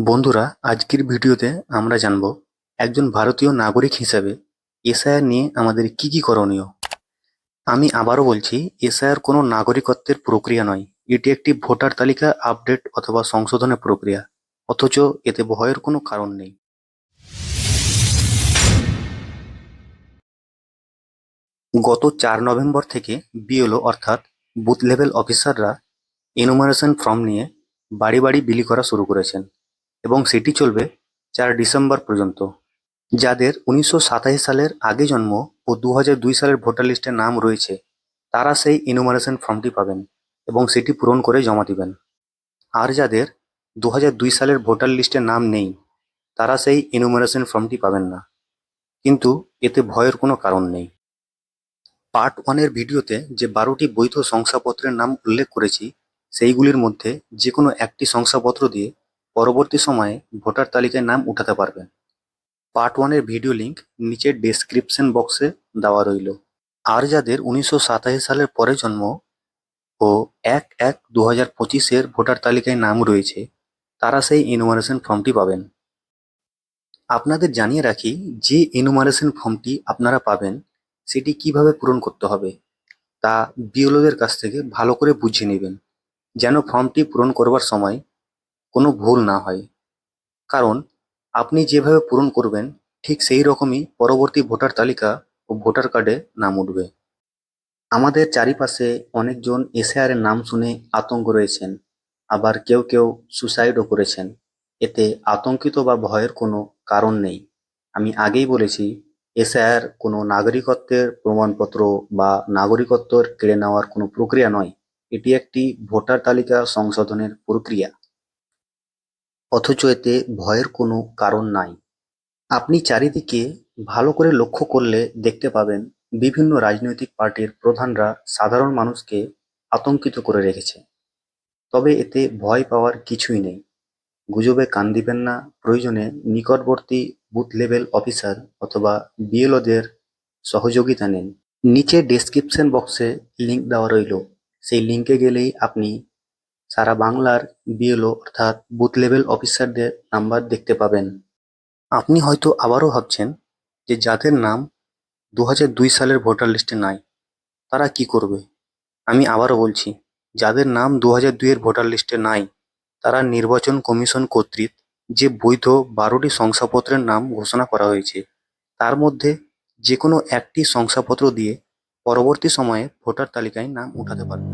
বন্ধুরা, আজকের ভিডিওতে আমরা জানব একজন ভারতীয় নাগরিক হিসেবে এসআইআর নিয়ে আমাদের কি কি করণীয়। আমি আবারও বলছি, এসআইআর কোনো নাগরিকত্বের প্রক্রিয়া নয়। এটি একটি ভোটার তালিকা আপডেট অথবা সংশোধনের প্রক্রিয়া। অথচ এতে ভয়ের কোনো কারণ নেই। গত 4 নভেম্বর থেকে বিএলও অর্থাৎ বুথ লেভেল অফিসাররা এনুমারেশন ফর্ম নিয়ে বাড়ি বাড়ি বিলি করা শুরু করেছেন এবং সেটি চলবে 4 ডিসেম্বর পর্যন্ত। যাদের 1987 সালের আগে জন্ম ও 2002 সালের ভোটার লিস্টে নাম রয়েছে তারা সেই এনুমারেশন ফর্মটি পাবেন এবং সেটি পূরণ করে জমা দিবেন। আর যাদের 2002 সালের ভোটার লিস্টে নাম নেই তারা সেই এনুমারেশন ফর্মটি পাবেন না। কিন্তু এতে ভয়ের কোনো কারণ নেই। পার্ট 1-এর ভিডিওতে যে 12টি বৈধ শংসাপত্রের নাম উল্লেখ করেছি সেইগুলির মধ্যে যে কোনো একটি শংসাপত্র দিয়ে পরবর্তী সময়ে ভোটার তালিকায় নাম উঠাতে পারবেন। পার্ট 1-এর ভিডিও লিংক নিচের ডেসক্রিপশন বক্সে দেওয়া রইল। আর যাদের 1987 সালের পরে জন্ম ও 1/1/2025-এর ভোটার তালিকায় নাম রয়েছে তারা সেই এনুমারেশন ফর্মটি পাবেন। আপনাদের জানিয়ে রাখি, যে এনুমারেশন ফর্মটি আপনারা পাবেন সেটি কিভাবে পূরণ করতে হবে তা বিএলওদের কাছ থেকে ভালো করে বুঝে নেবেন, যেন ফর্মটি পূরণ করবার সময় কোনো ভুল না হয়। কারণ আপনি যেভাবে পূরণ করবেন ঠিক সেই রকমই পরবর্তী ভোটার তালিকা ও ভোটার কার্ডে নাম উঠবে। আমাদের চারিপাশে অনেকজন এসআইআর এর নাম শুনে আতঙ্ক রয়েছেন, আবার কেউ কেউ সুসাইডও করেছেন। এতে আতঙ্কিত বা ভয়ের কোনো কারণ নেই। আমি আগেই বলেছি, এসআইআর কোনো নাগরিকত্বের প্রমাণপত্র বা নাগরিকত্ব কেড়ে নেওয়ার কোনো প্রক্রিয়া নয়। এটি একটি ভোটার তালিকা সংশোধনের প্রক্রিয়া। অথচ এতে ভয়ের কোনো কারণ নাই। আপনি চারিদিকে ভালো করে লক্ষ্য করলে দেখতে পাবেন বিভিন্ন রাজনৈতিক পার্টির প্রধানরা সাধারণ মানুষকে আতঙ্কিত করে রেখেছে। তবে এতে ভয় পাওয়ার কিছুই নেই। গুজবে কান দিবেন না। প্রয়োজনে নিকটবর্তী বুথ লেভেল অফিসার অথবা বিএলওদের সহযোগিতা নিন। নিচে ডেসক্রিপশন বক্সে লিংক দেওয়া রইল। সেই লিংকে গেলেই আপনি সারা বাংলার বিএলও অর্থাৎ বুথ লেভেল অফিসারদের নাম্বার দেখতে পাবেন। আপনি হয়তো আবারও ভাবছেন যে যাদের নাম 2002 সালের ভোটার লিস্টে নাই তারা কি করবে। আমি আবারও বলছি, যাদের নাম 2002-এর ভোটার লিস্টে নাই তারা নির্বাচন কমিশন কর্তৃক যে বৈধ 12টি শংসাপত্রের নাম ঘোষণা করা হয়েছে তার মধ্যে যে কোনো একটি শংসাপত্র দিয়ে পরবর্তী সময়ে ভোটার তালিকায় নাম উঠাতে পারবে।